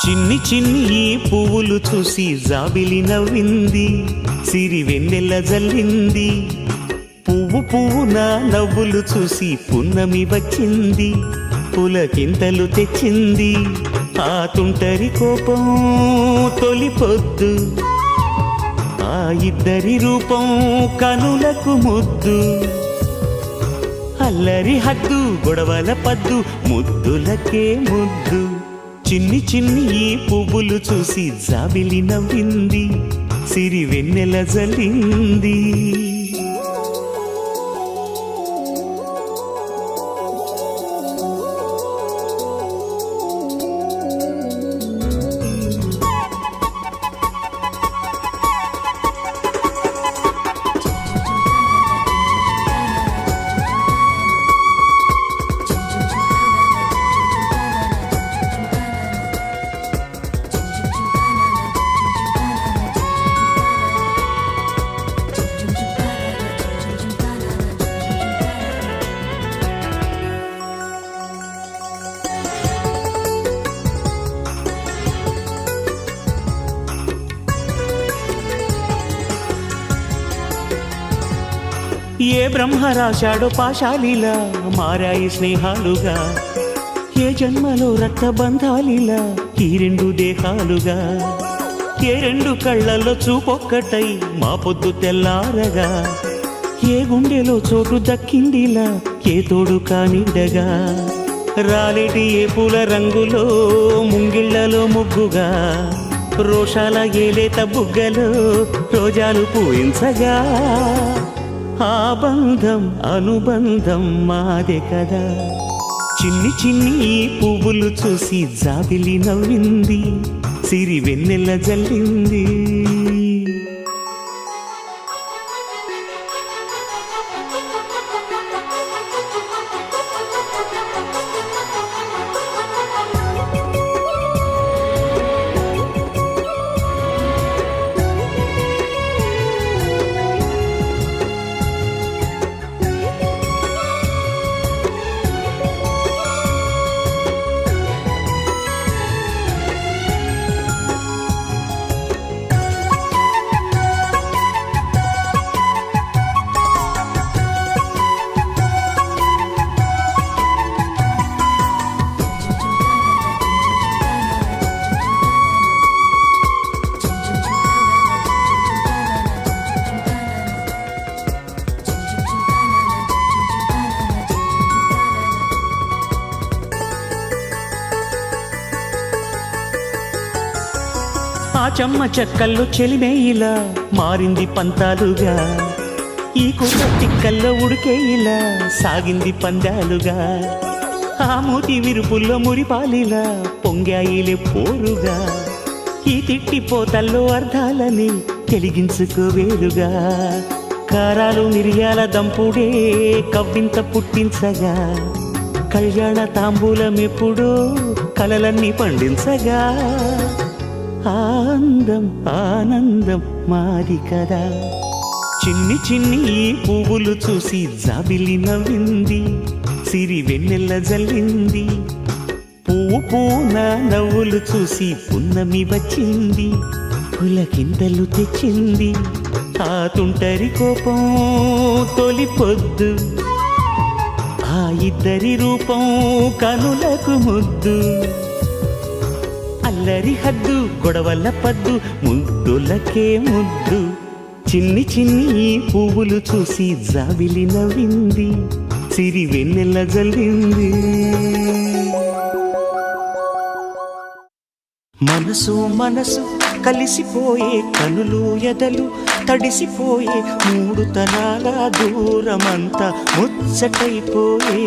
చిన్ని చిన్ని ఈ పువ్వులు చూసి జాబిలి నవ్వింది, సిరి వెన్నెల జల్లింది. పువ్వు పువ్వున నవ్వులు చూసి పున్నమి వచ్చింది, పులకింతలు తెచ్చింది. ఆ తుంటరి కోపం తొలి పొద్దు, ఆ ఇద్దరి రూపం కనులకు ముద్దు. అల్లరి హద్దు గొడవల పద్దు, ముద్దులకే ముద్దు. చిన్ని చిన్ని ఈ పువ్వులు చూసి జాబిలి నవ్వింది, సిరి వెన్నెల జల్లింది. ఏ బ్రహ్మ రాశాడో పాశాలిలా మారాయి స్నేహాలుగా, ఏ జన్మలో రక్తబంధాలిలా ఈ రెండు దేహాలుగా. ఏ రెండు కళ్ళల్లో చూపొక్కటై మా పొద్దు తెల్లారగా, ఏ గుండెలో చోటు దక్కిందిలా ఏ తోడు కానిడగా. రాలేటి ఏ పూల రంగులో ముంగిళ్లలో ముగ్గుగా, రోషాల ఏలేత బుగ్గలో రోజాలు పూయించగా. ఆ బంధం అనుబంధం మాదే కదా. చిన్ని చిన్ని ఈ పువ్వులు చూసి జాబిలి నవ్వింది, సిరి వెన్నెల జల్లింది. ఆ చెమ్మ చెక్కల్లో చెలిమే ఇలా మారింది పంతాలుగా, ఈ కుర్ర తిక్కల్లో ఉడికే ఇలా సాగింది పందాలుగా. ఆ మూతి విరుపుల్లో మురిపాలిలా పొంగాయిలే పోరుగా, ఈ తిట్టిపోతల్లో అర్థాలని తెలిగించుకోవేలుగా. కారాలు మిరియాల దంపుడే కవ్వింత పుట్టించగా, కళ్యాణ తాంబూలమెప్పుడో కలలన్నీ పండించగా. ఆనందం ఆనందం మాది కదా. చిన్ని చిన్ని ఈ పువ్వులు చూసి జాబిలి నవ్వింది, సిరి వెన్నెల జల్లింది. పువ్వు పూన నవ్వులు చూసి పున్నమి వచ్చింది, పులకింతలు తెచ్చింది. ఆ తుంటరి కోపం తొలి పొద్దు, ఆ ఇద్దరి రూపం కనులకు ముద్దు. అల్లరి హద్దు గొడవల పద్దు, ముద్దులకే ముద్దు. చిన్ని చిన్ని ఈ పువ్వులు చూసి జాబిలి నవ్వింది, సిరి వెన్నెల జల్లింది. మనసు మనసు కలిసిపోయే, కనులు ఎదలు తడిసిపోయే, మూడు తరాల దూరమంతా ముచ్చటైపోయే.